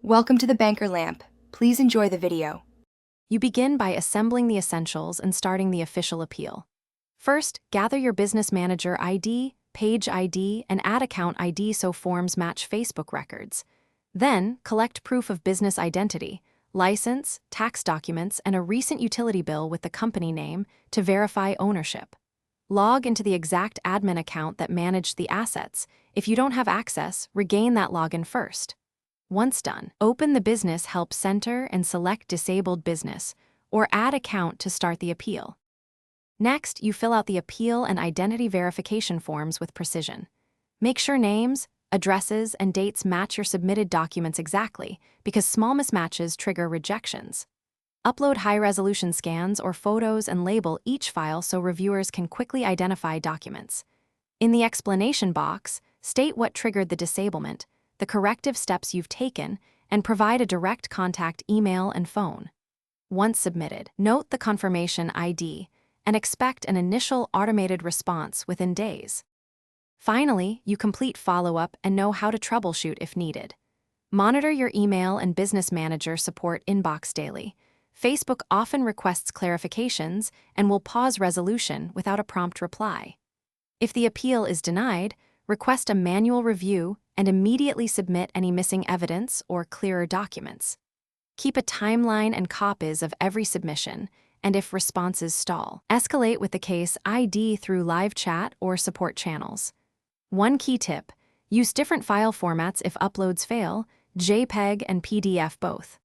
Welcome to the Banker Lamp. Please enjoy the video. You begin by assembling the essentials and starting the official appeal. First, gather your business manager ID, page ID, and ad account ID so forms match Facebook records. Then, collect proof of business identity, license, tax documents, and a recent utility bill with the company name to verify ownership. Log into the exact admin account that managed the assets. If you don't have access, regain that login first. Once done, open the Business Help Center and select Disabled Business, or Add Account to start the appeal. Next, you fill out the appeal and identity verification forms with precision. Make sure names, addresses, and dates match your submitted documents exactly, because small mismatches trigger rejections. Upload high-resolution scans or photos and label each file so reviewers can quickly identify documents. In the explanation box, state what triggered the disablement, the corrective steps you've taken, and provide a direct contact email and phone. Once submitted, note the confirmation ID and expect an initial automated response within days. Finally, you complete follow-up and know how to troubleshoot if needed. Monitor your email and business manager support inbox daily. Facebook often requests clarifications and will pause resolution without a prompt reply. If the appeal is denied, request a manual review and immediately submit any missing evidence or clearer documents. Keep a timeline and copies of every submission, and if responses stall, escalate with the case ID through live chat or support channels. One key tip: use different file formats if uploads fail, JPEG and PDF both.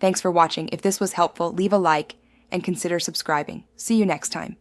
Thanks for watching. If this was helpful, leave a like and consider subscribing. See you next time.